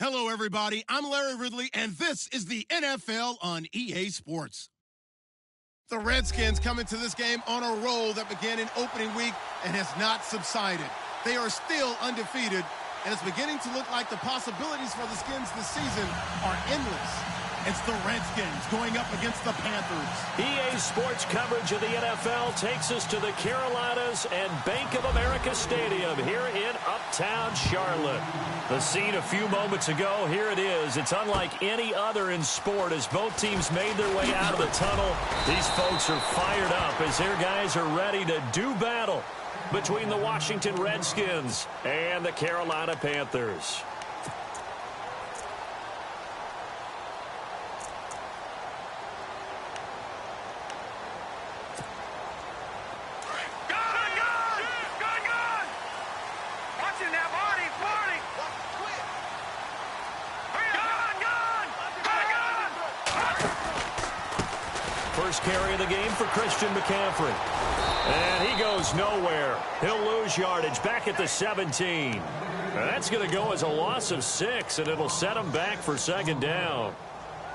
Hello, everybody. I'm Larry Ridley, and this is the NFL on EA Sports. The Redskins come into this game on a roll that began in opening week and has not subsided. They are still undefeated, and it's beginning to look like the possibilities for the Skins this season are endless. It's the Redskins going up against the Panthers. EA Sports coverage of the NFL takes us to the Carolinas and Bank of America Stadium here in Uptown Charlotte. The scene a few moments ago, here it is. It's unlike any other in sport as both teams made their way out of the tunnel. These folks are fired up as their guys are ready to do battle between the Washington Redskins and the Carolina Panthers. First carry of the game for Christian McCaffrey. And he goes nowhere. He'll lose yardage back at the 17. That's going to go as a loss of 6, and it'll set him back for second down.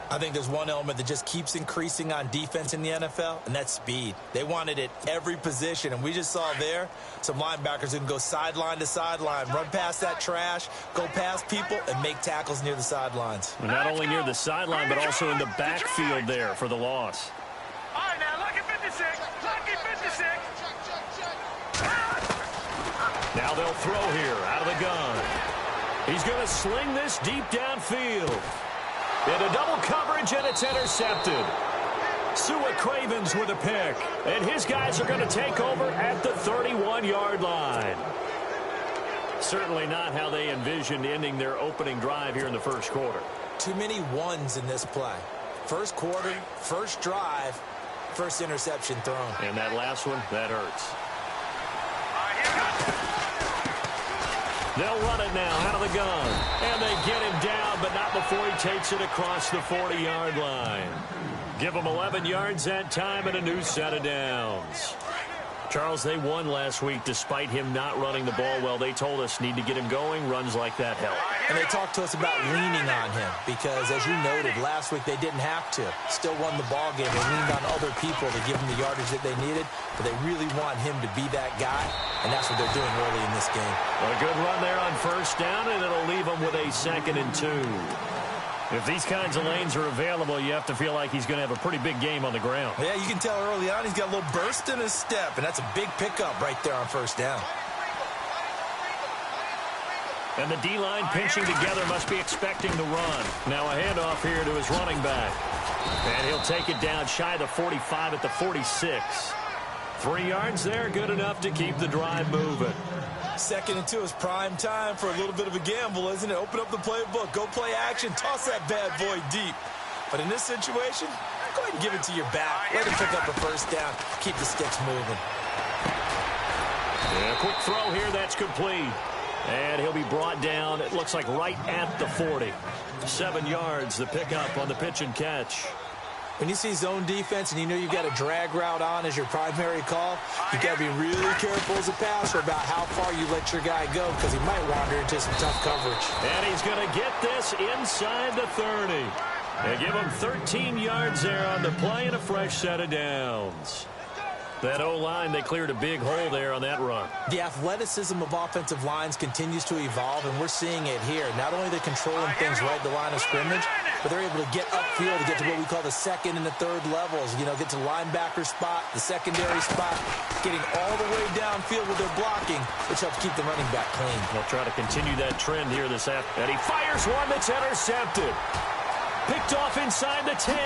I think there's one element that just keeps increasing on defense in the NFL, and that's speed. They want it at every position, and we just saw there some linebackers who can go sideline to sideline, run past that trash, go past people, and make tackles near the sidelines. And not only near the sideline, but also in the backfield there for the loss. All right, now, lucky 56. Lucky 56. Now they'll throw here out of the gun. He's going to sling this deep downfield. Into double coverage, and it's intercepted. Sua Cravens with a pick. And his guys are going to take over at the 31-yard line. Certainly not how they envisioned ending their opening drive here in the first quarter. Too many ones in this play. First quarter, first drive, first interception thrown. And that last one, that hurts. They'll run it now out of the gun. And they get him down, but not before he takes it across the 40-yard line. Give him 11 yards that time and a new set of downs. Charles, they won last week despite him not running the ball well. They told us need to get him going. Runs like that help. And they talked to us about leaning on him because, as you noted, last week they didn't have to. Still won the ball game. They leaned on other people to give them the yardage that they needed, but they really want him to be that guy, and that's what they're doing early in this game. Well, a good run there on first down, and it'll leave them with a 2nd and 2. If these kinds of lanes are available, you have to feel like he's going to have a pretty big game on the ground. Yeah, you can tell early on he's got a little burst in his step, and that's a big pickup right there on first down. And the D-line pinching together must be expecting the run. Now a handoff here to his running back. And he'll take it down shy of the 45 at the 46. 3 yards there, good enough to keep the drive moving. 2nd and 2 is prime time for a little bit of a gamble, isn't it? Open up the playbook, go play action, toss that bad boy deep. But in this situation, go ahead and give it to your back. Let him pick up a first down. Keep the sticks moving. Yeah, quick throw here, that's complete. And he'll be brought down, it looks like right at the 40. 7 yards, the pickup on the pitch and catch. When you see zone defense and you know you've got a drag route on as your primary call, you've got to be really careful as a passer about how far you let your guy go because he might wander into some tough coverage. And he's going to get this inside the 30. They give him 13 yards there on the play and a fresh set of downs. That O-line, they cleared a big hole there on that run. The athleticism of offensive lines continues to evolve, and we're seeing it here. Not only are they controlling things right at the line of scrimmage, but they're able to get upfield to get to what we call the 2nd and the 3rd levels. You know, get to the linebacker spot, the secondary spot, getting all the way downfield with their blocking, which helps keep the running back clean. They'll try to continue that trend here this afternoon. And he fires one that's intercepted. Picked off inside the 10.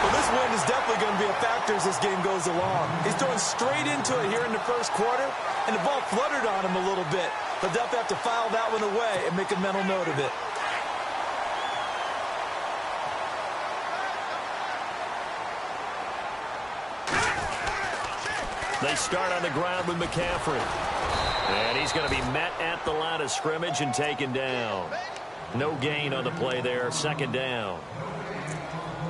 Well, this win is definitely going to be a factor as this game goes along. He's throwing straight into it here in the first quarter, and the ball fluttered on him a little bit. He'll definitely have to file that one away and make a mental note of it. They start on the ground with McCaffrey. And he's going to be met at the line of scrimmage and taken down. No gain on the play there, 2nd down.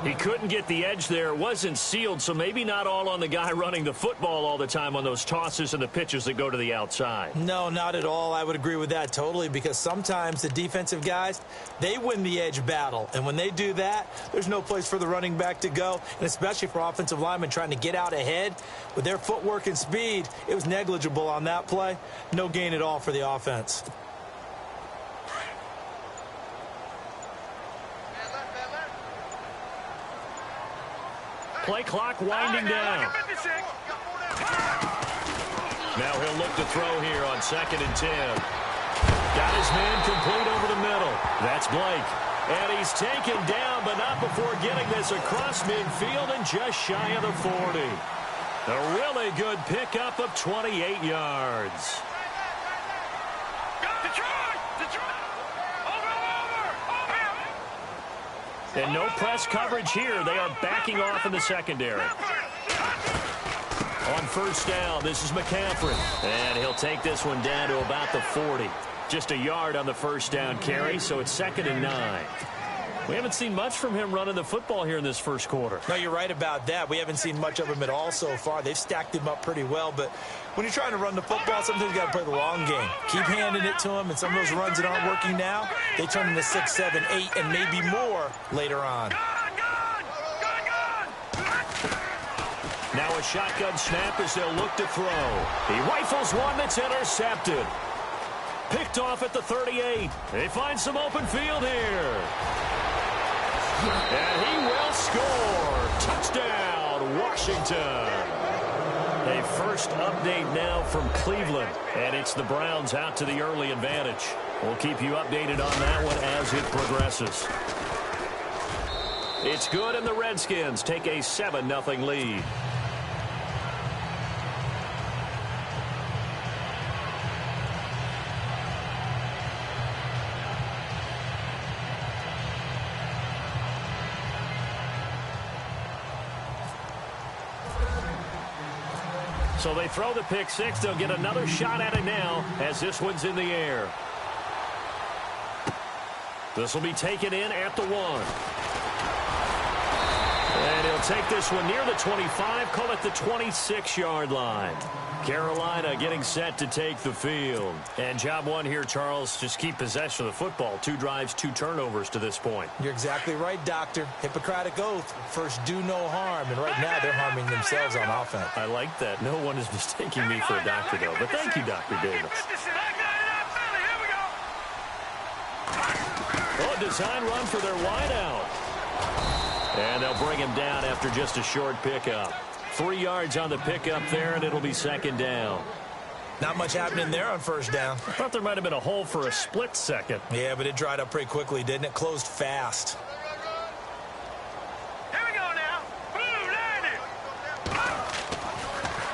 He couldn't get the edge there. It wasn't sealed, so maybe not all on the guy running the football all the time on those tosses and the pitches that go to the outside. No, not at all. I would agree with that totally, because sometimes the defensive guys, they win the edge battle. And when they do that, there's no place for the running back to go, and especially for offensive linemen trying to get out ahead. With their footwork and speed, it was negligible on that play. No gain at all for the offense. Play clock winding down. Now he'll look to throw here on 2nd and 10. Got his man complete over the middle. That's Blake. And he's taken down, but not before getting this across midfield and just shy of the 40. A really good pickup of 28 yards. And no press coverage here. They are backing off in the secondary. On 1st down, this is McCaffrey. And he'll take this one down to about the 40. Just a yard on the 1st down carry, so it's 2nd and 9. We haven't seen much from him running the football here in this first quarter. No, you're right about that. We haven't seen much of him at all so far. They've stacked him up pretty well, but when you're trying to run the football, sometimes you got to play the long game. Keep handing it to him, and some of those runs that aren't working now, they turn into 6, 7, 8, and maybe more later on. Now a shotgun snap as they'll look to throw. He rifles one that's intercepted. Picked off at the 38. They find some open field here. And he will score. Touchdown, Washington. A first update now from Cleveland. And it's the Browns out to the early advantage. We'll keep you updated on that one as it progresses. It's good, and the Redskins take a 7-0 lead. So they throw the pick six. They'll get another shot at it now as this one's in the air. This will be taken in at the 1. And he'll take this one near the 25, call it the 26-yard line. Carolina getting set to take the field. And job one here, Charles, just keep possession of the football. 2 drives, 2 turnovers to this point. You're exactly right, Doctor. Hippocratic oath. First, do no harm. And right now, they're harming themselves on offense. I like that. No one is mistaking me for a doctor, though. But thank you, Dr. Davis. Oh, design run for their wideout. And they'll bring him down after just a short pickup. 3 yards on the pickup there, and it'll be 2nd down. Not much happening there on 1st down. I thought there might have been a hole for a split second. Yeah, but it dried up pretty quickly, didn't it? Closed fast. Here we go now. Boom, landed.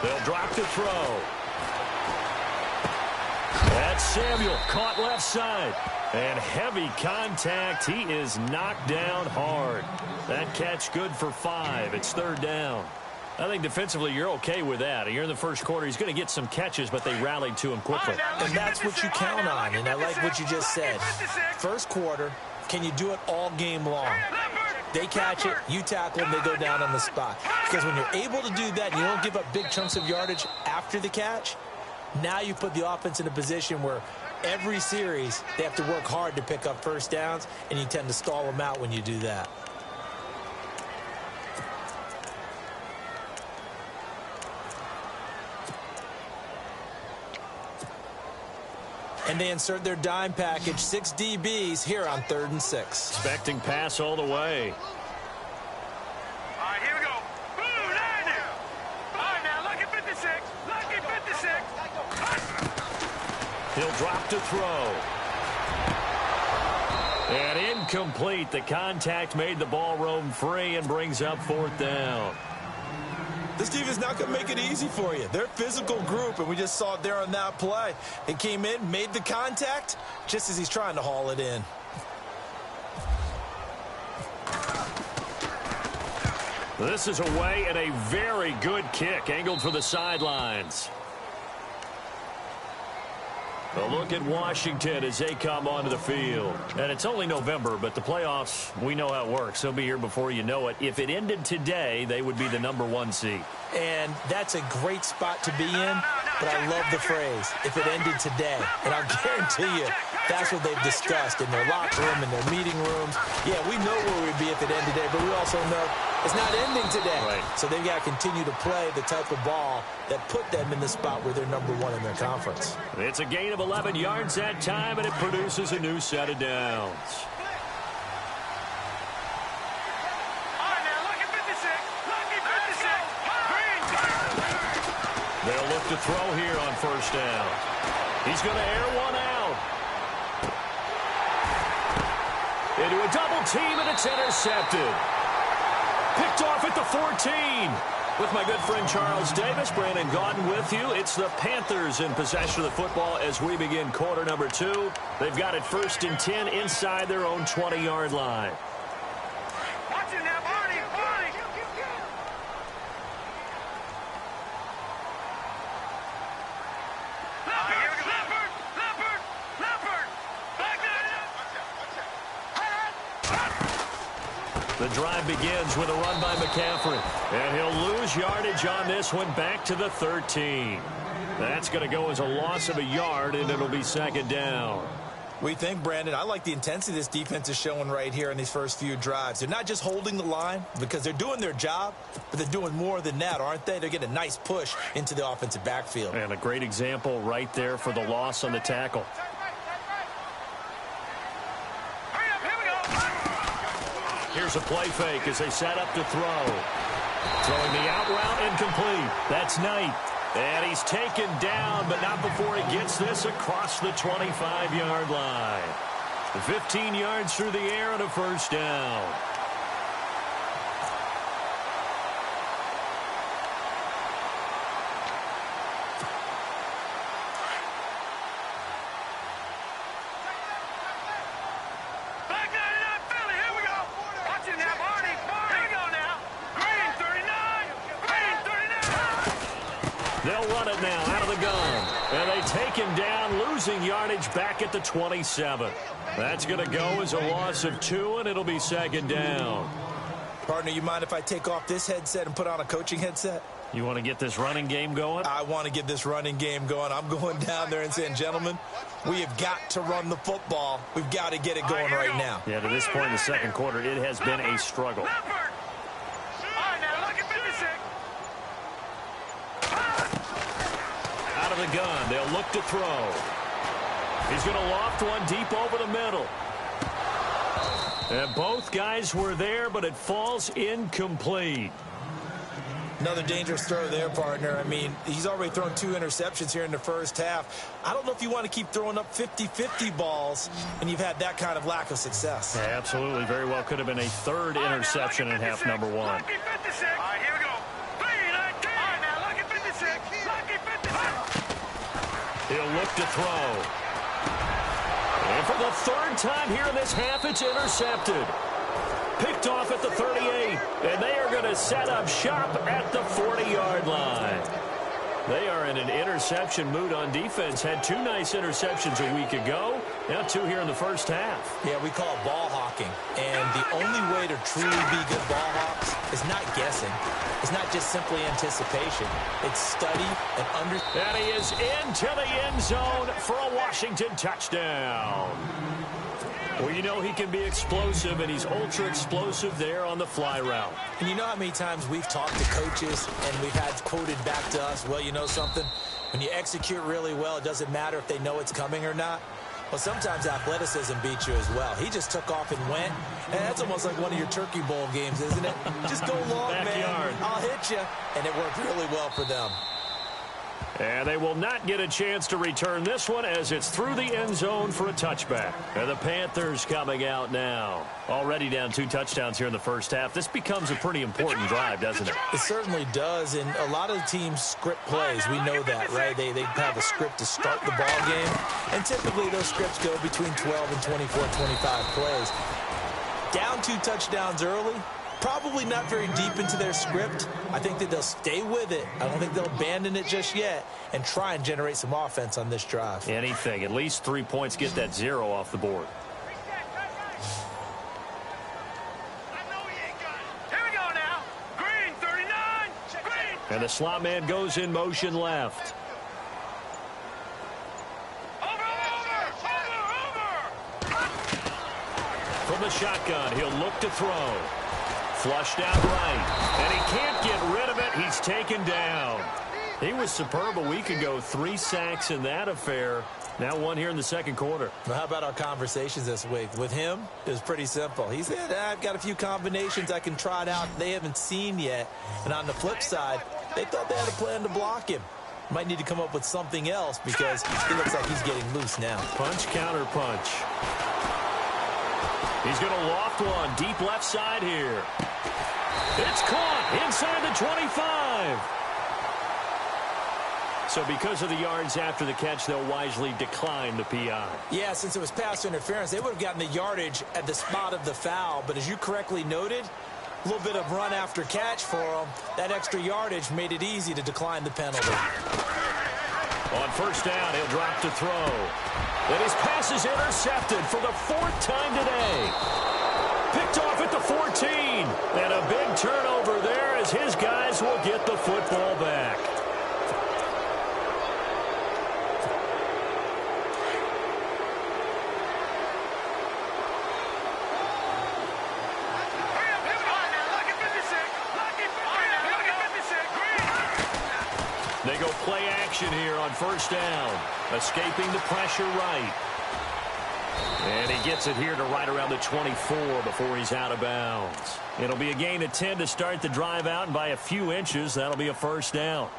They'll drop to throw. That's Samuel, caught left side. And heavy contact. He is knocked down hard. That catch good for 5. It's 3rd down. I think defensively you're okay with that. Here in the first quarter, he's going to get some catches, but they rallied to him quickly. And that's what you count on, and I like what you just said. First quarter, can you do it all game long? They catch it, you tackle them, they go down on the spot. Because when you're able to do that and you don't give up big chunks of yardage after the catch, now you put the offense in a position where every series they have to work hard to pick up 1st downs, and you tend to stall them out when you do that. And they insert their dime package, 6 DBs here on 3rd and 6. Expecting pass all the way. All right, here we go. Boom, landed. All right, now, lucky 56. Lucky 56. He'll drop to throw. And incomplete. The contact made the ball roam free and brings up 4th down. This team is not going to make it easy for you. They're a physical group, and we just saw it there on that play. He came in, made the contact, just as he's trying to haul it in. This is away and a very good kick, angled for the sidelines. A look at Washington as they come onto the field. And it's only November, but the playoffs, we know how it works. They'll be here before you know it. If it ended today, they would be the #1 seed. And that's a great spot to be in, but I love the phrase, if it ended today. And I'll guarantee you, that's what they've discussed in their locker room, in their meeting rooms. Yeah, we know where we'd be if it ended today, but we also know it's not ending today. Right. So they've got to continue to play the type of ball that put them in the spot where they're #1 in their conference. It's a gain of 11 yards that time, and it produces a new set of downs. They'll look to throw here on first down. He's going to air one out. Into a double team, and it's intercepted. Picked off at the 14. With my good friend Charles Davis, Brandon Gaudin with you. It's the Panthers in possession of the football as we begin quarter number 2. They've got it 1st and 10 inside their own 20-yard line. Watch it now, Barney, Barney. Leopard. Back The drive begins with a run by McCaffrey. And he'll lose yardage on this one back to the 13. That's going to go as a loss of a yard, and it'll be 2nd down. We think, Brandon, I like the intensity this defense is showing right here in these first few drives. They're not just holding the line because they're doing their job, but they're doing more than that, aren't they? They're getting a nice push into the offensive backfield. And a great example right there for the loss on the tackle. Here's a play fake as they set up to throw. Throwing the out route incomplete. That's Knight. And he's taken down, but not before he gets this across the 25-yard line. 15 yards through the air and a first down. They'll run it now out of the gun. And they take him down, losing yardage back at the 27. That's going to go as a loss of 2, and it'll be 2nd down. Partner, you mind if I take off this headset and put on a coaching headset? You want to get this running game going? I want to get this running game going. I'm going down there and saying, gentlemen, we have got to run the football. We've got to get it going right now. Yeah, to this point in the second quarter, it has been a struggle. Out of the gun, they'll look to throw. He's going to loft one deep over the middle. And both guys were there, but it falls incomplete. Another dangerous throw there, partner. I mean, he's already thrown 2 interceptions here in the first half. I don't know if you want to keep throwing up 50-50 balls when you've had that kind of lack of success. Yeah, absolutely. Very well could have been a 3rd interception in half number 1. All right, here we go. 3-19. All right, now look at 56. Lucky 56. He'll look to throw. And for the 3rd time here in this half, it's intercepted. Picked off at the 38, and they are going to set up shop at the 40-yard line. They are in an interception mood on defense. Had 2 nice interceptions a week ago. Now 2 here in the first half. Yeah, we call it ball hawking. And the only way to truly be good ball hawks is not guessing. It's not just simply anticipation. It's study and understanding. And he is into the end zone for a Washington touchdown. Well, you know he can be explosive, and he's ultra-explosive there on the fly route. And you know how many times we've talked to coaches and we've had quoted back to us, well, you know something? When you execute really well, it doesn't matter if they know it's coming or not. Well, sometimes athleticism beats you as well. He just took off and went, and that's almost like one of your Turkey Bowl games, isn't it? Just go long, Backyard. man. I'll hit you. And it worked really well for them. And they will not get a chance to return this one as it's through the end zone for a touchback. And the Panthers coming out now. Already down 2 touchdowns here in the first half. This becomes a pretty important drive, doesn't it? It certainly does, and a lot of teams script plays. We know that, right? They have a script to start the ball game, and typically those scripts go between 12 and 24, 25 plays. Down 2 touchdowns early, Probably not very deep into their script. I think that they'll stay with it. I don't think they'll abandon it just yet and try and generate some offense on this drive. Anything. At least 3 points, get that 0 off the board. Here we go now. Green, 39. Green. And the slot man goes in motion left. From the shotgun, he'll look to throw. Flushed out right, and he can't get rid of it. He's taken down. He was superb a week ago. 3 sacks in that affair. Now 1 here in the second quarter. Well, how about our conversations this week? With him, it was pretty simple. He said, I've got a few combinations I can try it out they haven't seen yet. And on the flip side, they thought they had a plan to block him. Might need to come up with something else because he looks like he's getting loose now. Punch, counter punch. He's going to loft one deep left side here. It's caught inside the 25. So because of the yards after the catch, they'll wisely decline the PI. Yeah, since it was pass interference, they would have gotten the yardage at the spot of the foul. But as you correctly noted, a little bit of run after catch for them. That extra yardage made it easy to decline the penalty. On first down, he'll drop to throw. And his pass is intercepted for the 4th time today. Picked off at the 14. And a big turnover there as his guys will get the football back. They go play action here on first down. Escaping the pressure right. And he gets it here to right around the 24 before he's out of bounds. It'll be a gain of 10 to start the drive out, and by a few inches, that'll be a first down.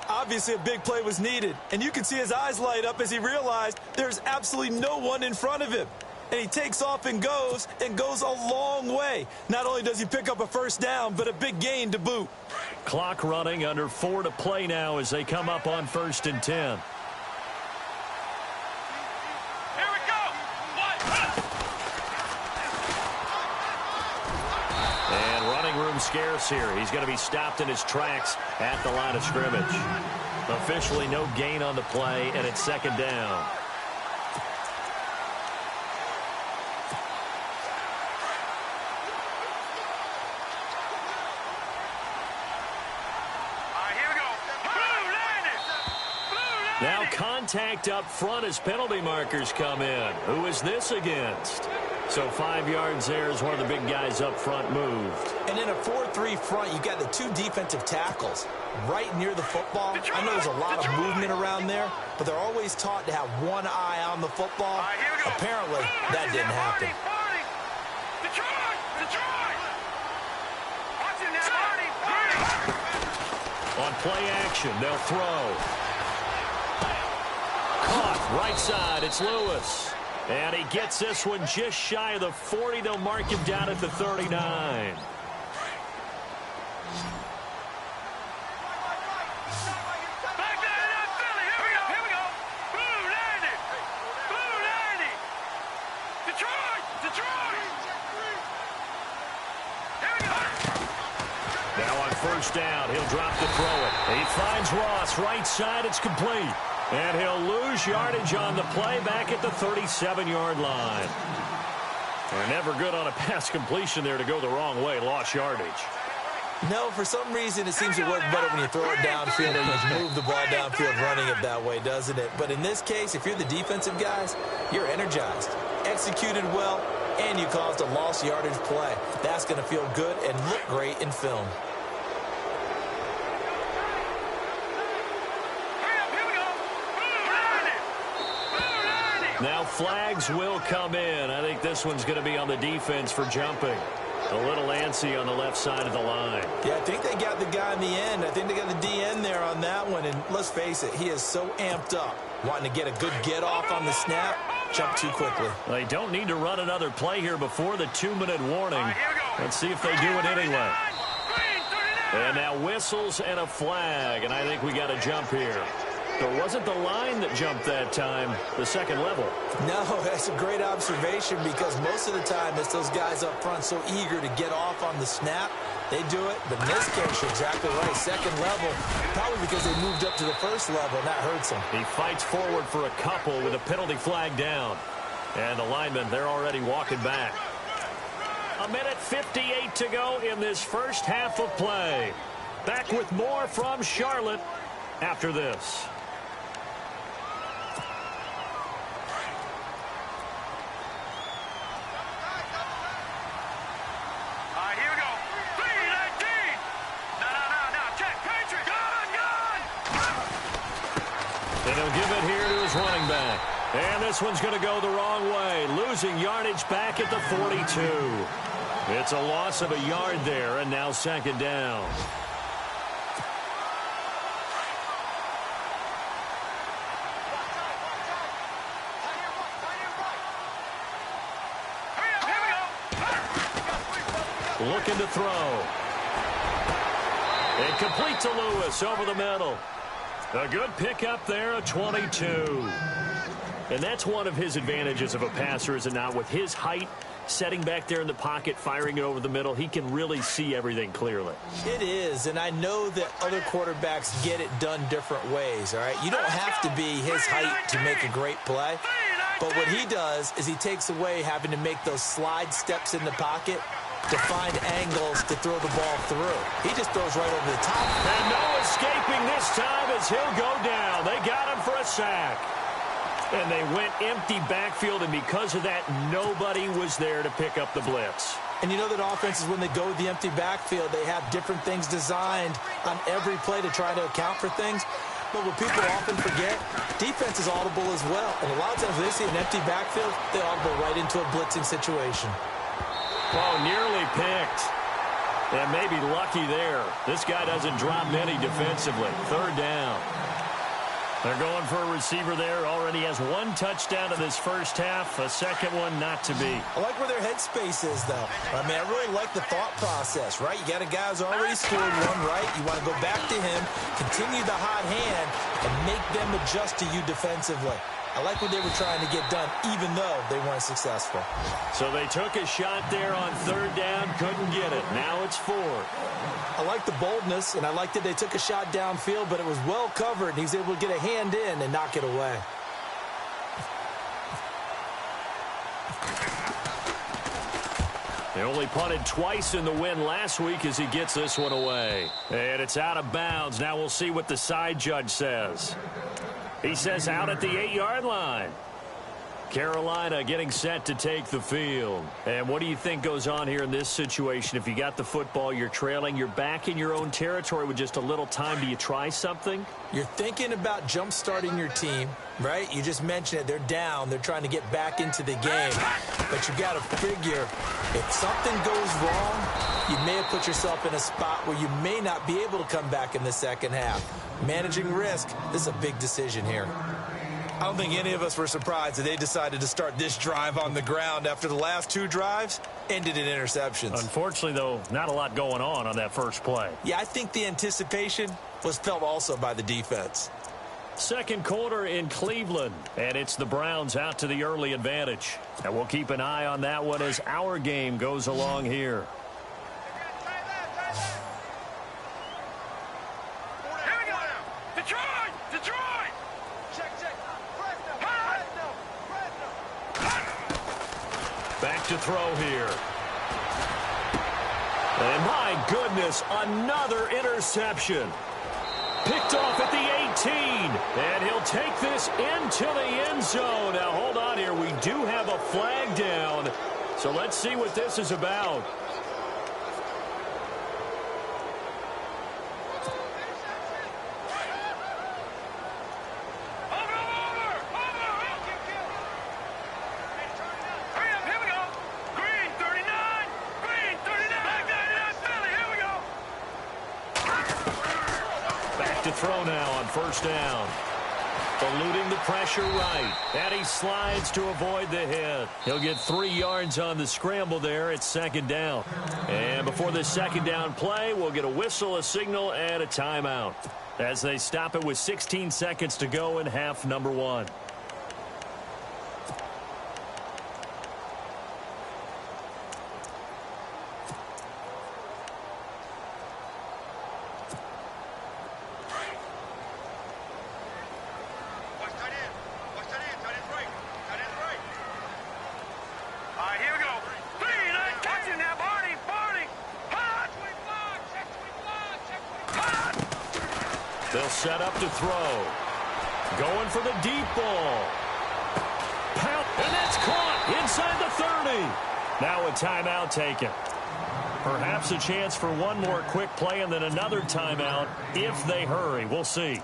Obviously, a big play was needed, and you can see his eyes light up as he realized there's absolutely no one in front of him. And he takes off and goes a long way. Not only does he pick up a first down, but a big gain to boot. Clock running, under 4 to play now as they come up on 1st and 10. And running room scarce here. He's going to be stopped in his tracks at the line of scrimmage. Officially no gain on the play, and it's 2nd down. Now contact up front as penalty markers come in. Who is this against? So 5 yards there as one of the big guys up front moved. And in a 4-3 front, you've got the 2 defensive tackles right near the football. I know there's a lot of movement around there, but they're always taught to have one eye on the football. Apparently, that didn't happen. On play action, they'll throw. Caught right side, it's Lewis. And he gets this one just shy of the 40. They'll mark him down at the 39. Back down in Philly. Here we go. Blue 90. Blue 90. Detroit. Here we go. Now on first down, he'll drop to throw it. He finds Ross right side. It's complete. And he'll lose yardage on the play back at the 37-yard line. They're never good on a pass completion there to go the wrong way. Lost yardage. No, for some reason it seems to work better when you throw it downfield or you move the ball downfield running it that way, doesn't it? But in this case, if you're the defensive guys, you're energized, executed well, and you caused a lost yardage play. That's going to feel good and look great in film. Now flags will come in. I think this one's going to be on the defense for jumping. A little antsy on the left side of the line. Yeah, I think they got the guy in the end. I think they got the DN there on that one. And let's face it, he is so amped up, wanting to get a good get off on the snap, jump too quickly. They don't need to run another play here before the 2-minute warning. Let's see if they do it anyway. And now whistles and a flag, and I think we got a jump here. So it wasn't the line that jumped that time, the second level. No, that's a great observation because most of the time it's those guys up front so eager to get off on the snap. They do it, but in this case, you're exactly right. Second level, probably because they moved up to the first level, and that hurts them. He fights forward for a couple with a penalty flag down. And the linemen, they're already walking back. 1:58 to go in this first half of play. Back with more from Charlotte after this. And he'll give it here to his running back. And this one's going to go the wrong way, losing yardage back at the 42. It's a loss of a yard there, and now second down. Looking to throw. And complete to Lewis over the middle. A good pickup there, a 22. And that's one of his advantages of a passer, is it not? With his height, setting back there in the pocket, firing it over the middle, he can really see everything clearly. It is, and I know that other quarterbacks get it done different ways, all right? You don't have to be his height to make a great play. But what he does is he takes away having to make those slide steps in the pocket to find angles to throw the ball through. He just throws right over the top. And no escaping this time as he'll go down. They got him for a sack. And they went empty backfield, and because of that, nobody was there to pick up the blitz. And you know that offenses, when they go with the empty backfield, they have different things designed on every play to try to account for things. But what people often forget, defense is audible as well. And a lot of times when they see an empty backfield, they audible right into a blitzing situation. Oh, nearly picked. And maybe lucky there. This guy doesn't drop many defensively. Third down. They're going for a receiver there. Already has one touchdown in this first half. A second one not to be. I like where their headspace is, though. I mean, I really like the thought process, right? You got a guy who's already scored one, right? You want to go back to him, continue the hot hand, and make them adjust to you defensively. I like what they were trying to get done, even though they weren't successful. So they took a shot there on third down, couldn't get it. Now it's fourth. I like the boldness, and I like that they took a shot downfield, but it was well covered, and he's able to get a hand in and knock it away. They only punted twice in the win last week as he gets this one away. And it's out of bounds. Now we'll see what the side judge says. He says out at the 8-yard line. Carolina getting set to take the field. And what do you think goes on here in this situation? If you got the football, you're trailing, you're back in your own territory with just a little time. Do you try something? You're thinking about jump-starting your team, right? You just mentioned it. They're down. They're trying to get back into the game. But you got to figure, if something goes wrong, you may have put yourself in a spot where you may not be able to come back in the second half. Managing risk, this is a big decision here. I don't think any of us were surprised that they decided to start this drive on the ground after the last two drives ended in interceptions. Unfortunately, though, not a lot going on that first play. Yeah, I think the anticipation was felt also by the defense. Second quarter in Cleveland, and it's the Browns out to the early advantage. And we'll keep an eye on that one as our game goes along here. Back to throw here. And my goodness, another interception. Picked off at the 18. And he'll take this into the end zone. Now, hold on here. We do have a flag down. So let's see what this is about. To throw now on first down. Eluding the pressure right. And he slides to avoid the hit. He'll get 3 yards on the scramble there. It's second down. And before this second down play, we'll get a whistle, a signal, and a timeout as they stop it with 16 seconds to go in half number 1. They'll set up to throw. Going for the deep ball. Pound, and that's caught inside the 30. Now a timeout taken. Perhaps a chance for one more quick play and then another timeout if they hurry. We'll see.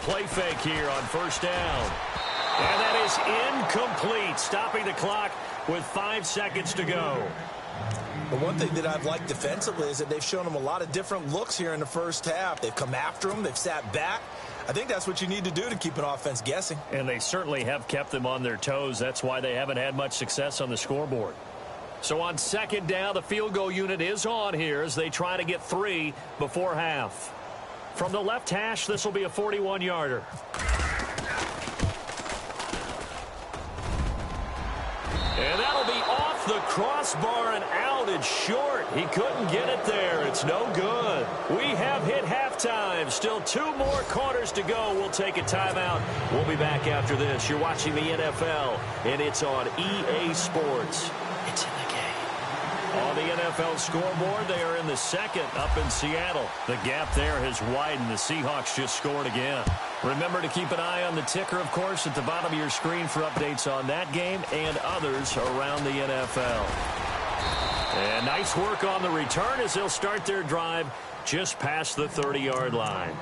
Play fake here on first down. And that is incomplete, stopping the clock with 5 seconds to go. The one thing that I've liked defensively is that they've shown them a lot of different looks here in the first half. They've come after them. They've sat back. I think that's what you need to do to keep an offense guessing. And they certainly have kept them on their toes. That's why they haven't had much success on the scoreboard. So on second down, the field goal unit is on here as they try to get 3 before half. From the left hash, this will be a 41-yarder. And that'll be off the crossbar and out. It's short. He couldn't get it there. It's no good. We have hit halftime. Still 2 more quarters to go. We'll take a timeout. We'll be back after this. You're watching the NFL, and it's on EA Sports. It's in the game. On the NFL scoreboard, they are in the second up in Seattle. The gap there has widened. The Seahawks just scored again. Remember to keep an eye on the ticker, of course, at the bottom of your screen for updates on that game and others around the NFL. And nice work on the return as they'll start their drive just past the 30-yard line.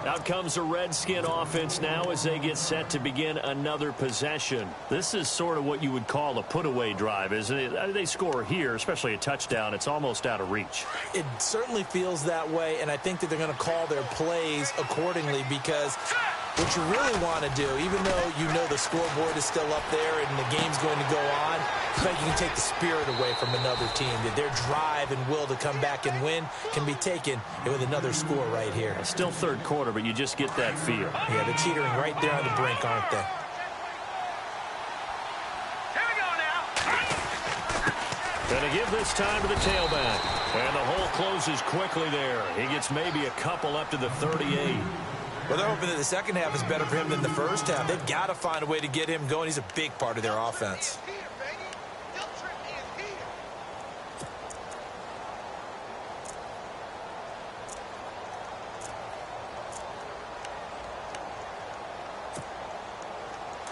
Out comes the Redskin offense now as they get set to begin another possession. This is sort of what you would call a put-away drive, isn't it? They score here, especially a touchdown. It's almost out of reach. It certainly feels that way, and I think that they're going to call their plays accordingly because what you really want to do, even though you know the scoreboard is still up there and the game's going to go on, I think you can take the spirit away from another team. That their drive and will to come back and win can be taken with another score right here. It's still third quarter, but you just get that feel. Yeah, they're teetering right there on the brink, aren't they? Here we go now. Going to give this time to the tailback. And the hole closes quickly there. He gets maybe a couple up to the 38. Well, they're hoping that the second half is better for him than the first half. They've got to find a way to get him going. He's a big part of their offense.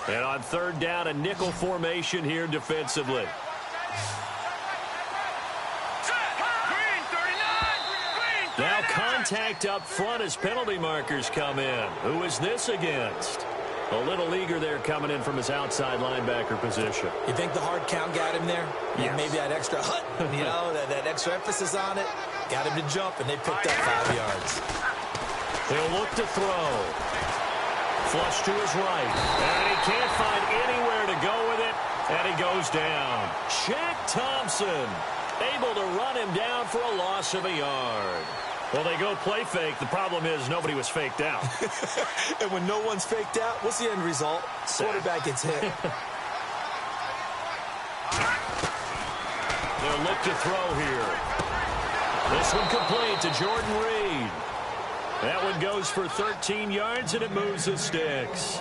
And on third down, a nickel formation here defensively. Now contact up front as penalty markers come in. Who is this against? A little leaguer there coming in from his outside linebacker position. You think the hard count got him there? Yes. Maybe that extra hut, that extra emphasis on it, got him to jump, and they picked up 5 yards. He'll look to throw. Flush to his right. And he can't find anywhere to go with it, and he goes down. Shaq Thompson able to run him down for a loss of a yard. Well, they go play fake. The problem is nobody was faked out. And when no one's faked out, what's the end result? Quarterback gets hit. They'll look to throw here. This one complete to Jordan Reed. That one goes for 13 yards, and it moves the sticks.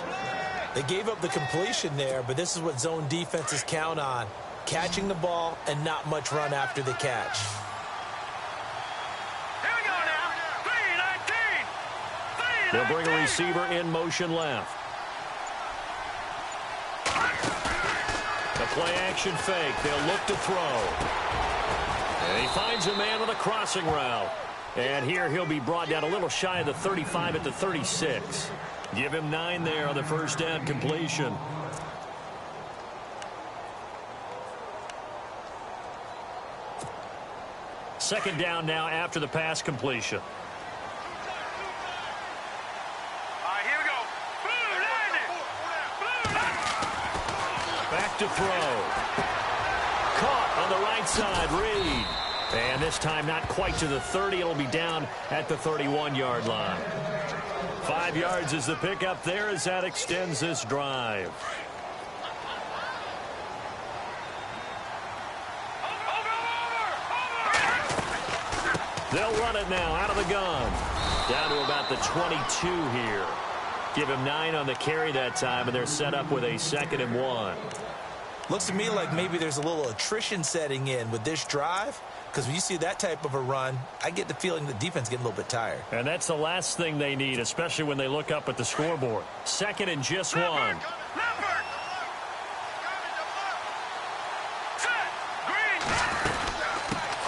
They gave up the completion there, but this is what zone defenses count on. Catching the ball and not much run after the catch. Here we go now. 3-19. 3-19. They'll bring a receiver in motion left. The play-action fake. They'll look to throw. And he finds a man on a crossing route. And here he'll be brought down a little shy of the 35 at the 36. Give him 9 there on the first down completion. Second down now after the pass completion. Back to throw. Caught on the right side, Reed. And this time not quite to the 30. It'll be down at the 31-yard line. 5 yards is the pickup there as that extends this drive. They'll run it now out of the gun. Down to about the 22 here. Give him 9 on the carry that time, and they're set up with a 2nd and 1. Looks to me like maybe there's a little attrition setting in with this drive, because when you see that type of a run, I get the feeling the defense is getting a little bit tired. And that's the last thing they need, especially when they look up at the scoreboard. 2nd and just 1.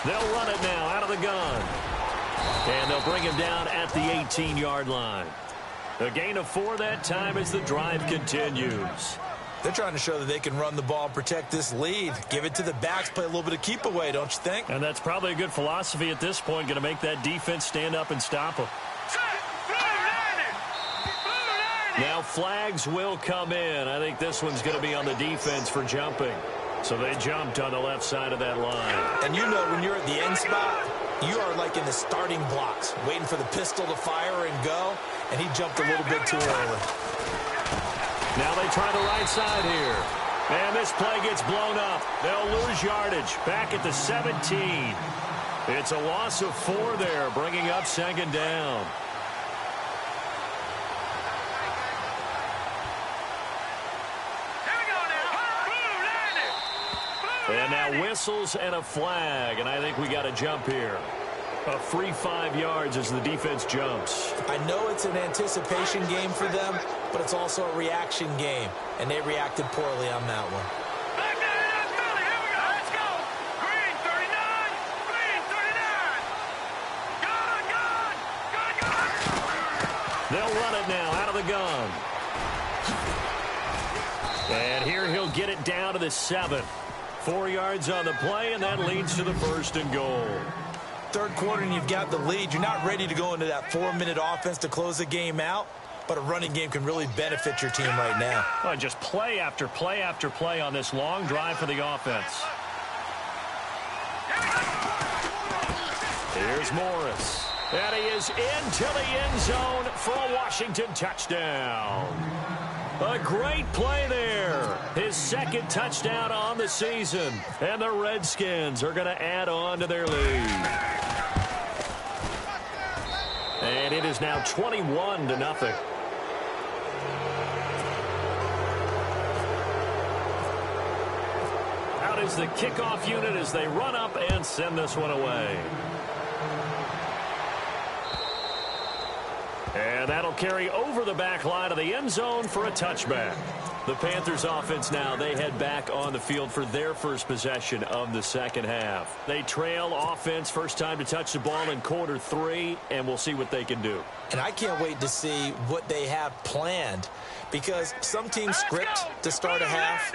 They'll run it now out of the gun. And they'll bring him down at the 18-yard line. A gain of 4 that time as the drive continues. They're trying to show that they can run the ball and protect this lead. Give it to the backs, play a little bit of keep away, don't you think? And that's probably a good philosophy at this point, going to make that defense stand up and stop them. Now flags will come in. I think this one's going to be on the defense for jumping. So they jumped on the left side of that line. And you know when you're at the end spot, you are like in the starting blocks, waiting for the pistol to fire and go, and he jumped a little bit too early. Now they try the right side here. And this play gets blown up. They'll lose yardage back at the 17. It's a loss of 4 there, bringing up 2nd down. And now whistles and a flag, and I think we got a jump here. A free 5 yards as the defense jumps. I know it's an anticipation game for them, but it's also a reaction game, and they reacted poorly on that one. Let's go. Green 39. Green 39. Gun. They'll run it now out of the gun. And here he'll get it down to the 7. 4 yards on the play, and that leads to the 1st and goal. Third quarter, and you've got the lead. You're not ready to go into that 4-minute offense to close the game out, but a running game can really benefit your team right now. Well, just play after play after play on this long drive for the offense. Here's Morris. And he is into the end zone for a Washington touchdown. A great play there. His 2nd touchdown on the season. And the Redskins are going to add on to their lead. And it is now 21-0. Out is the kickoff unit as they run up and send this one away. And that'll carry over the back line of the end zone for a touchback. The Panthers offense now, they head back on the field for their first possession of the 2nd half. They trail offense, first time to touch the ball in quarter 3, and we'll see what they can do. And I can't wait to see what they have planned, because some teams script to start a half.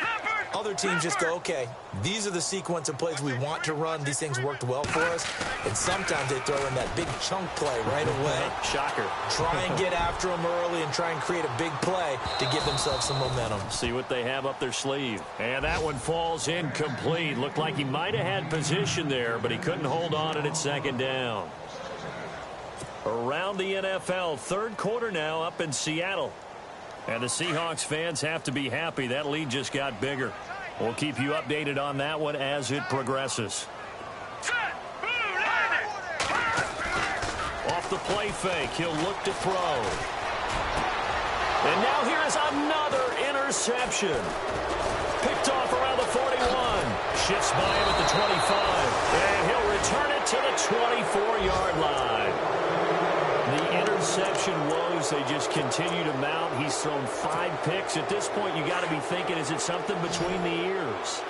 Other teams just go, okay, these are the sequence of plays we want to run. These things worked well for us. And sometimes they throw in that big chunk play right away. Shocker. Try and get after them early and try and create a big play to give themselves some momentum. See what they have up their sleeve. And that one falls incomplete. Looked like he might have had position there, but he couldn't hold on, and it's 2nd down. Around the NFL, 3rd quarter now up in Seattle. And the Seahawks fans have to be happy. That lead just got bigger. We'll keep you updated on that one as it progresses. Off the play fake, he'll look to throw. And now here is another interception. Picked off around the 41. Shifts by him at the 25. And he'll return it to the 24-yard line. The interception was drives, they just continue to mount. He's thrown 5 picks. At this point, you got to be thinking, is it something between the ears?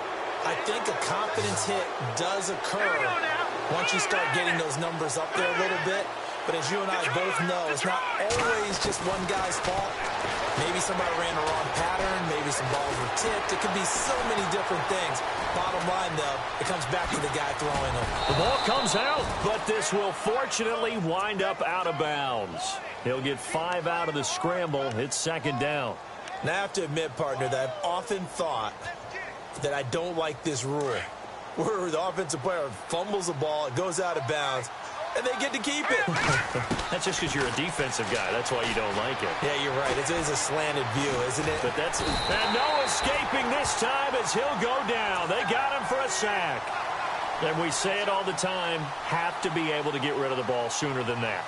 I think a confidence hit does occur once you start getting those numbers up there a little bit. But as you and I both know, it's not always just one guy's fault. Maybe somebody ran the wrong pattern. Maybe some balls were tipped. It could be so many different things. Bottom line, though, it comes back to the guy throwing them. The ball comes out, but this will fortunately wind up out of bounds. He'll get 5 out of the scramble. It's second down. Now, I have to admit, partner, that I've often thought that I don't like this rule, where the offensive player fumbles the ball, it goes out of bounds, and they get to keep it. That's just because you're a defensive guy. That's why you don't like it. Yeah, you're right. It is a slanted view, isn't it? But that's it. And no escaping this time as he'll go down. They got him for a sack. And we say it all the time, have to be able to get rid of the ball sooner than that.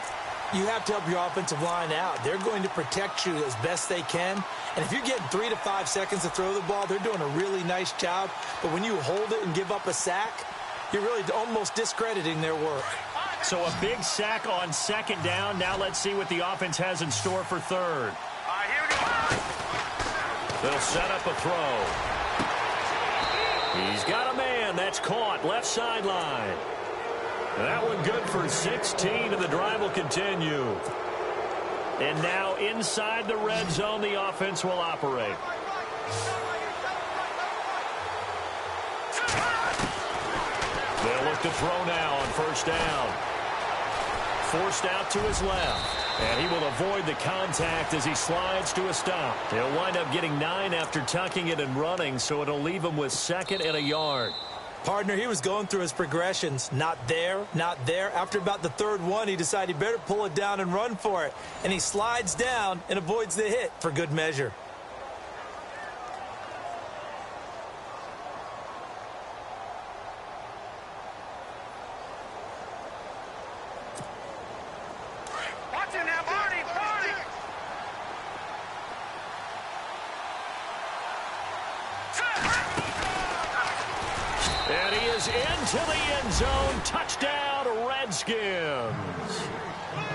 You have to help your offensive line out. They're going to protect you as best they can. And if you're getting 3 to 5 seconds to throw the ball, they're doing a really nice job. But when you hold it and give up a sack, you're really almost discrediting their work. So a big sack on second down. Now let's see what the offense has in store for third. Here we go. They'll set up a throw. He's got a man. That's caught. Left sideline. That one good for 16, and the drive will continue. And now inside the red zone, the offense will operate. They'll look to throw now on first down. Forced out to his left. And he will avoid the contact as he slides to a stop. He'll wind up getting 9 after tucking it and running, so it'll leave him with 2nd and a yard. Partner, he was going through his progressions. Not there, not there. After about the 3rd one, he decided he better pull it down and run for it. And he slides down and avoids the hit for good measure. Watch it now, Barney, Barney. And he is into the end zone. Touchdown, Redskins.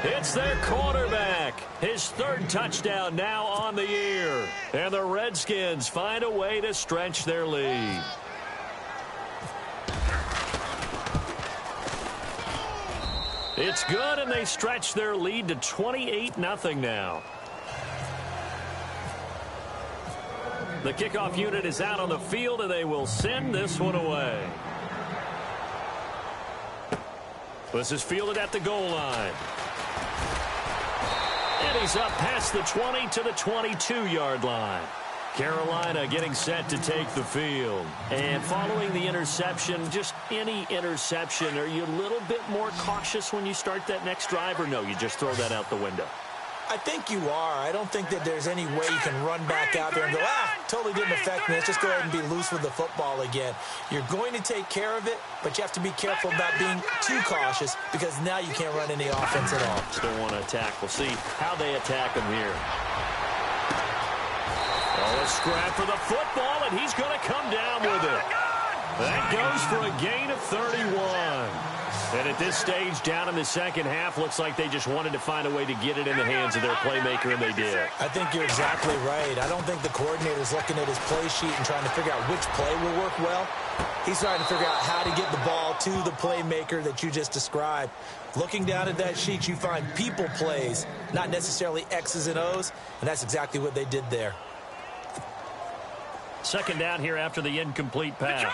It's their quarterback. His 3rd touchdown now on the year. And the Redskins find a way to stretch their lead. It's good, and they stretch their lead to 28-0 now. The kickoff unit is out on the field, and they will send this one away. This is fielded at the goal line. And he's up past the 20 to the 22-yard line. Carolina getting set to take the field. And following the interception, just any interception, are you a little bit more cautious when you start that next drive, or no, you just throw that out the window? I think you are. I don't think that there's any way you can run back out there and go, totally didn't affect me. Let's just go ahead and be loose with the football again. You're going to take care of it, but you have to be careful about being too cautious because now you can't run any offense at all. Still want to attack. We'll see how they attack him here. Oh, a scrap for the football, and he's going to come down with it. That goes for a gain of 31. And at this stage, down in the second half, looks like they just wanted to find a way to get it in the hands of their playmaker, and they did. I think you're exactly right. I don't think the coordinator's looking at his play sheet and trying to figure out which play will work well. He's trying to figure out how to get the ball to the playmaker that you just described. Looking down at that sheet, you find people plays, not necessarily X's and O's, and that's exactly what they did there. Second down here after the incomplete pass.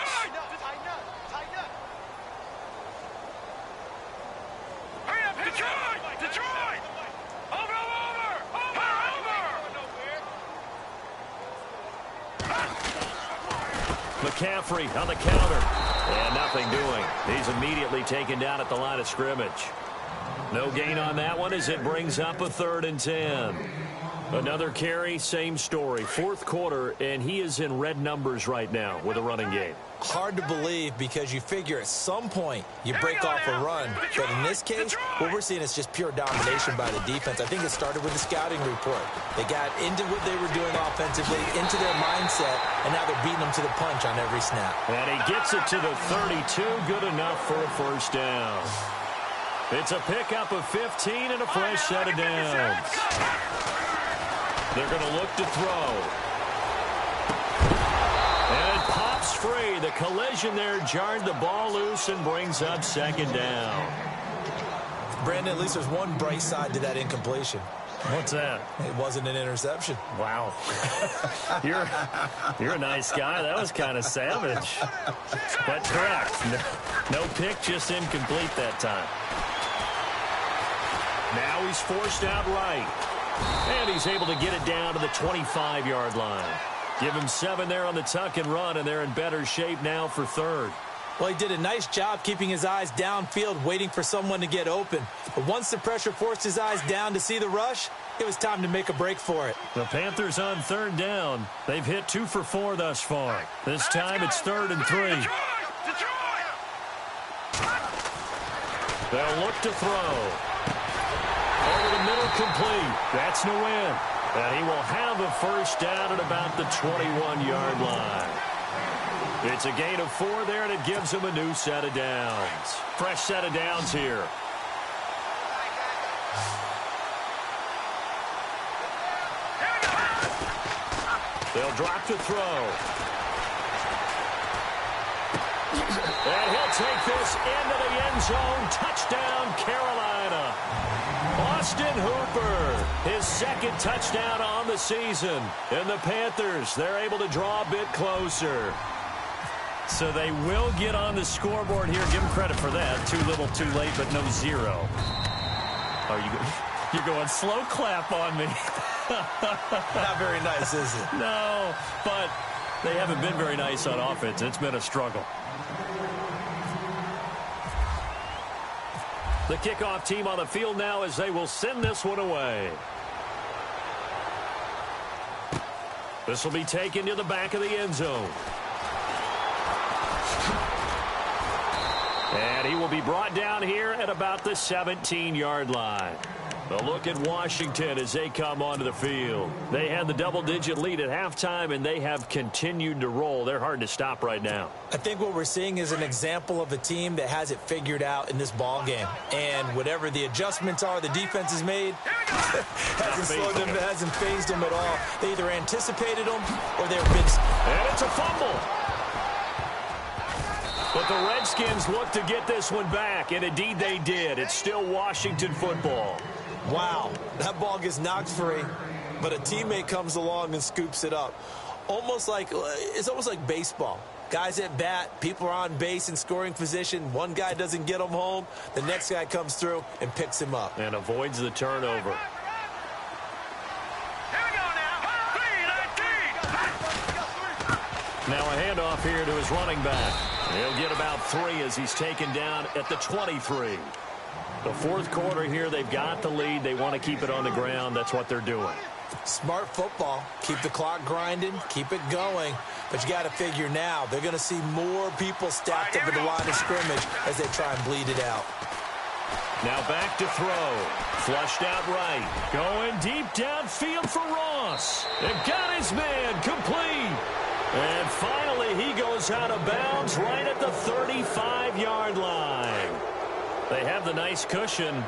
McCaffrey on the counter. And nothing doing. He's immediately taken down at the line of scrimmage. No gain on that one as it brings up a 3rd and 10. Another carry, same story. 4th quarter, and he is in red numbers right now with a running game. Hard to believe because you figure at some point you break off a run. But in this case, what we're seeing is just pure domination by the defense. I think it started with the scouting report. They got into what they were doing offensively, into their mindset, and now they're beating them to the punch on every snap. And he gets it to the 32. Good enough for a first down. It's a pickup of 15 and a fresh set of downs. They're going to look to throw. And it pops free. The collision there jarred the ball loose and brings up second down. Brandon, at least there's one bright side to that incompletion. What's that? It wasn't an interception. Wow. You're a nice guy. That was kind of savage. But correct. No pick, just incomplete that time. Now he's forced out right. And he's able to get it down to the 25-yard line. Give him 7 there on the tuck and run, and they're in better shape now for third. Well, he did a nice job keeping his eyes downfield, waiting for someone to get open. But once the pressure forced his eyes down to see the rush, it was time to make a break for it. The Panthers on third down. They've hit 2 for 4 thus far. This time it's 3rd and 3. They'll look to throw. Over the middle, complete. That's no win. And he will have a first down at about the 21-yard line. It's a gain of 4 there, and it gives him a new set of downs. Fresh set of downs here. They'll drop to throw. And he'll take this into the end zone. Touchdown, Carolina. Austin Hooper, his second touchdown on the season. And the Panthers, they're able to draw a bit closer. So they will get on the scoreboard here. Give them credit for that. Too little, too late, but no 0. Oh, you're going slow clap on me. Not very nice, is it? No, but they haven't been very nice on offense. It's been a struggle. The kickoff team on the field now as they will send this one away. This will be taken to the back of the end zone. And he will be brought down here at about the 17-yard line. A look at Washington as they come onto the field. They had the double-digit lead at halftime, and they have continued to roll. They're hard to stop right now. I think what we're seeing is an example of a team that has it figured out in this ball game. And whatever the adjustments are the defense has made, hasn't slowed them, hasn't phased them at all. They either anticipated them or they've been... And it's a fumble. But the Redskins look to get this one back, and indeed they did. It's still Washington football. Wow, that ball gets knocked free, but a teammate comes along and scoops it up. It's almost like baseball. Guys at bat, people are on base in scoring position. One guy doesn't get him home. The next guy comes through and picks him up. And avoids the turnover. Now a handoff here to his running back. He'll get about 3 as he's taken down at the 23. The fourth quarter here, they've got the lead. They want to keep it on the ground. That's what they're doing. Smart football. Keep the clock grinding. Keep it going. But you got to figure now, they're going to see more people stacked up at the line of scrimmage as they try and bleed it out. Now back to throw. Flushed out right. Going deep downfield for Ross. And got his man complete. And finally, he goes out of bounds right at the 35-yard line. They have the nice cushion.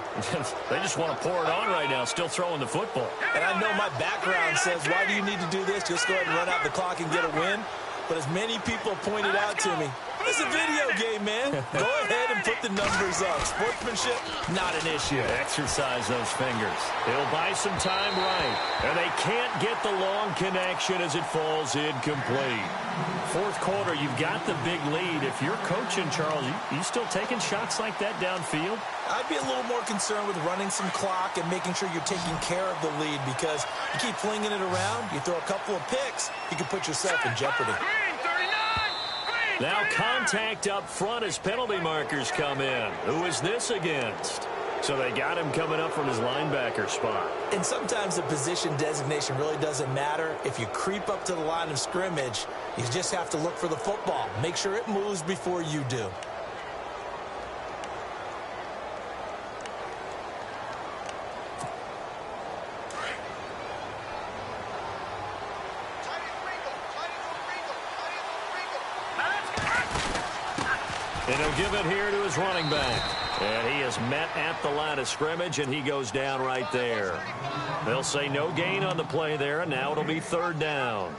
They just want to pour it on right now, still throwing the football. And I know my background says, why do you need to do this? Just go ahead and run out the clock and get a win. But as many people pointed out to me, it's a video game, man. Go ahead and put the numbers up. Sportsmanship, not an issue. Exercise those fingers. He'll buy some time right. And they can't get the long connection as it falls incomplete. Fourth quarter, you've got the big lead. If you're coaching, Charles, you still taking shots like that downfield? I'd be a little more concerned with running some clock and making sure you're taking care of the lead, because you keep flinging it around, you throw a couple of picks, you can put yourself in jeopardy. Now contact up front as penalty markers come in. Who is this against? So they got him coming up from his linebacker spot. And sometimes the position designation really doesn't matter. If you creep up to the line of scrimmage, you just have to look for the football. Make sure it moves before you do. And he'll give it here to his running back. And he is met at the line of scrimmage, and he goes down right there. They'll say no gain on the play there, and now it'll be third down.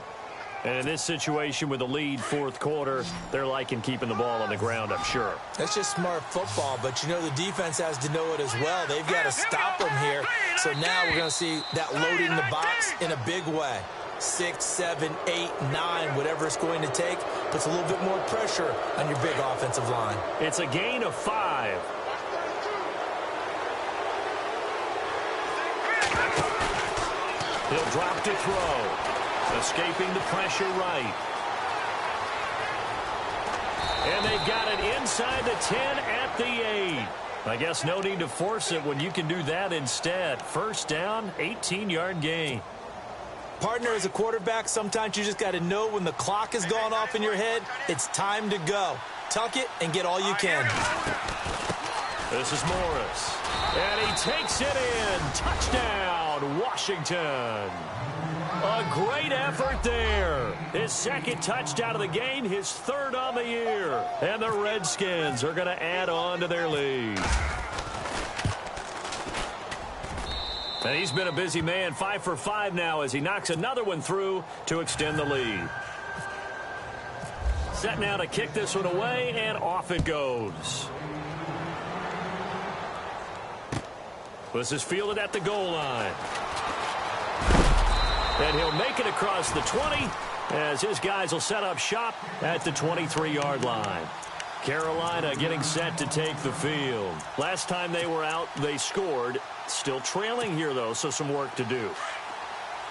And in this situation with the lead fourth quarter, they're liking keeping the ball on the ground, I'm sure. That's just smart football, but you know the defense has to know it as well. They've got to stop them here. So now we're going to see that loading the box in a big way. 6, 7, 8, 9, whatever it's going to take, puts a little bit more pressure on your big offensive line. It's a gain of 5. He'll drop to throw. Escaping the pressure right. And they've got it inside the 10 at the 8. I guess no need to force it when you can do that instead. First down, 18-yard gain. Partner, as a quarterback, sometimes you just got to know when the clock has gone off in your head, it's time to go. Tuck it and get all you can. This is Morris. And he takes it in. Touchdown, Washington. A great effort there. His second touchdown of the game, his third on the year. And the Redskins are going to add on to their lead. And he's been a busy man, 5 for 5 now as he knocks another one through to extend the lead. Set now to kick this one away, and off it goes. This is fielded at the goal line. And he'll make it across the 20 as his guys will set up shop at the 23-yard line. Carolina getting set to take the field. Last time they were out, they scored. Still trailing here, though, so some work to do.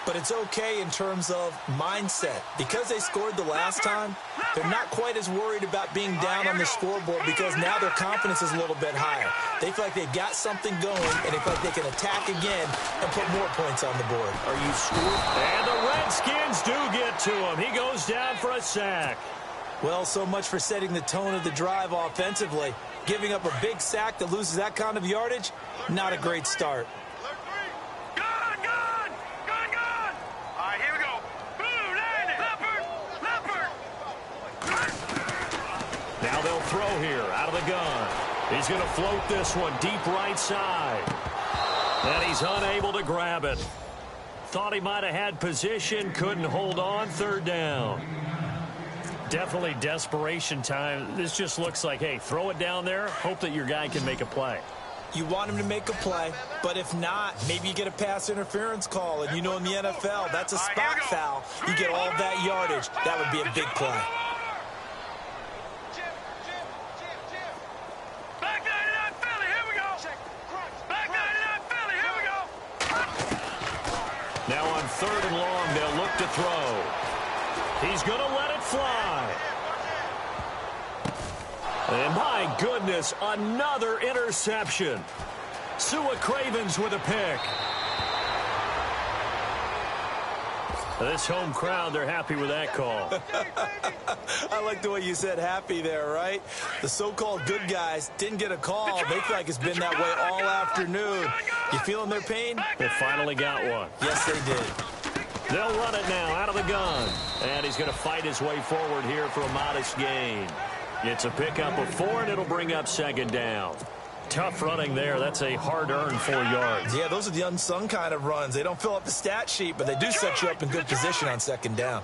But it's okay in terms of mindset. Because they scored the last time, they're not quite as worried about being down on the scoreboard because now their confidence is a little bit higher. They feel like they've got something going, and they feel like they can attack again and put more points on the board. Are you scored? And the Redskins do get to him. He goes down for a sack. Well, so much for setting the tone of the drive offensively. Giving up a big sack that loses that kind of yardage, not a great start. Now they'll throw here out of the gun. He's going to float this one deep right side. And he's unable to grab it. Thought he might have had position, couldn't hold on, third down. Definitely desperation time. This just looks like, hey, throw it down there, hope that your guy can make a play. You want him to make a play, but if not, maybe you get a pass interference call, and you know in the NFL, that's a spot foul. You get all that yardage. That would be a big play. Now on third and long, they'll look to throw. He's going to let it fly. And my goodness, another interception. Sua Cravens with a pick. This home crowd, they're happy with that call. I like the way you said happy there, right? The so-called good guys didn't get a call. They feel like it's been that way all afternoon. You feeling their pain? They finally got one. Yes, they did. They'll run it now out of the gun. And he's going to fight his way forward here for a modest gain. It's a pickup of 4, and it'll bring up second down. Tough running there. That's a hard-earned 4 yards. Yeah, those are the unsung kind of runs. They don't fill up the stat sheet, but they do set you up in good position on second down.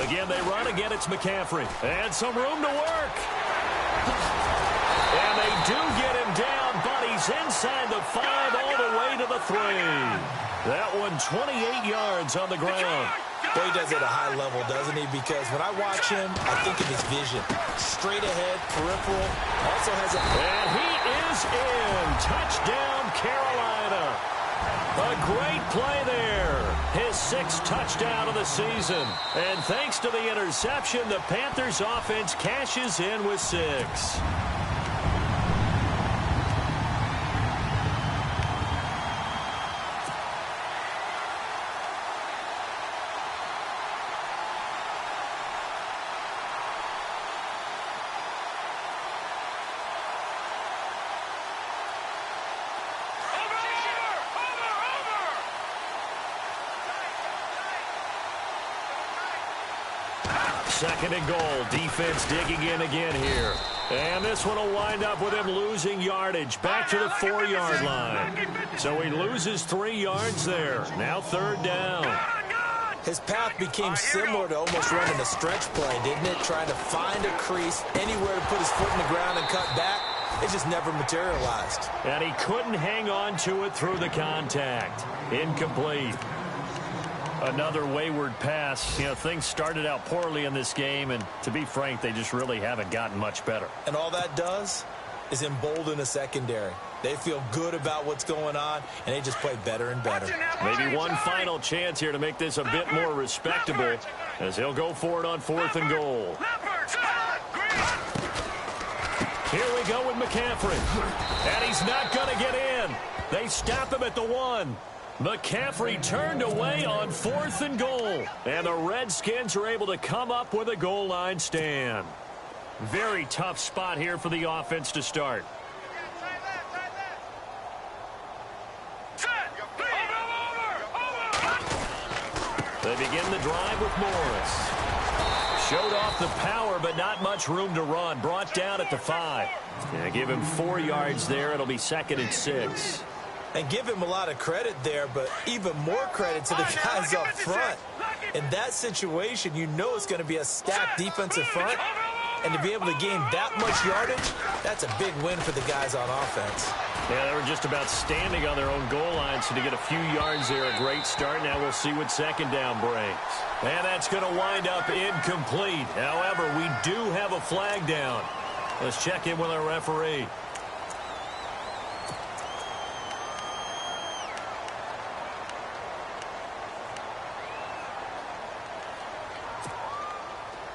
Again, they run. Again, it's McCaffrey. And some room to work. And they do get him down, but he's inside the 5 all the way to the 3. That one 28 yards on the ground. Boy, he does it at a high level, doesn't he? Because when I watch him, I think of his vision. Straight ahead, peripheral, also has a... And he is in. Touchdown, Carolina. A great play there. His 6th touchdown of the season. And thanks to the interception, the Panthers offense cashes in with 6. 2nd and goal. Defense digging in again here. And this one will wind up with him losing yardage. Back to the 4-yard line. So he loses 3 yards there. Now 3rd down. His path became similar to almost running a stretch play, didn't it? Trying to find a crease, anywhere to put his foot in the ground and cut back. It just never materialized. And he couldn't hang on to it through the contact. Incomplete. Another wayward pass. You know, things started out poorly in this game, and to be frank, they just really haven't gotten much better. And all that does is embolden a secondary. They feel good about what's going on, and they just play better and better. Maybe one final chance here to make this a bit more respectable as he'll go for it on 4th and goal. Here we go with McCaffrey. And he's not going to get in. They stop him at the 1. McCaffrey turned away on 4th and goal. And the Redskins are able to come up with a goal line stand. Very tough spot here for the offense to start. They begin the drive with Morris. Showed off the power, but not much room to run. Brought down at the 5. Yeah, give him 4 yards there. It'll be 2nd and 6. And give him a lot of credit there, but even more credit to the guys up front. In that situation, you know it's going to be a stacked defensive front. And to be able to gain that much yardage, that's a big win for the guys on offense. Yeah, they were just about standing on their own goal line, so to get a few yards there, a great start. Now we'll see what 2nd down brings. And that's going to wind up incomplete. However, we do have a flag down. Let's check in with our referee.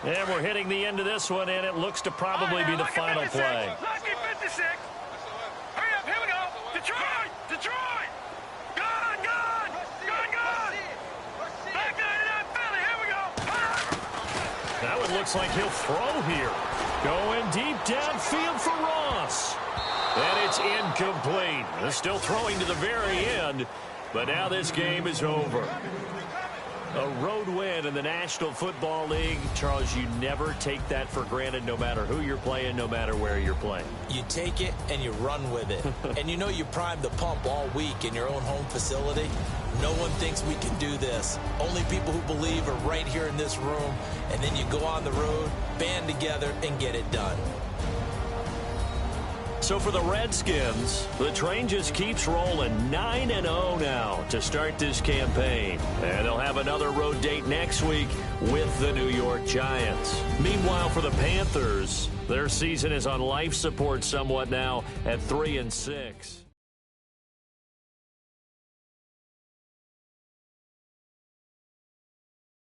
And we're hitting the end of this one, and it looks to probably be the final play. Lucky 56. Hurry up, here we go. Detroit! Detroit! Gone! Gone! Gone! Gone! Back 99 Philly, here we go. That one looks like he'll throw here. Going deep downfield for Ross. And it's incomplete. They're still throwing to the very end, but now this game is over. A road win in the National Football League. Charles, you never take that for granted, no matter who you're playing, no matter where you're playing. You take it and you run with it. And you know you primed the pump all week in your own home facility. No one thinks we can do this. Only people who believe are right here in this room. And then you go on the road, band together, and get it done. So for the Redskins, the train just keeps rolling 9-0 now to start this campaign. And they'll have another road date next week with the New York Giants. Meanwhile, for the Panthers, their season is on life support somewhat now at 3-6.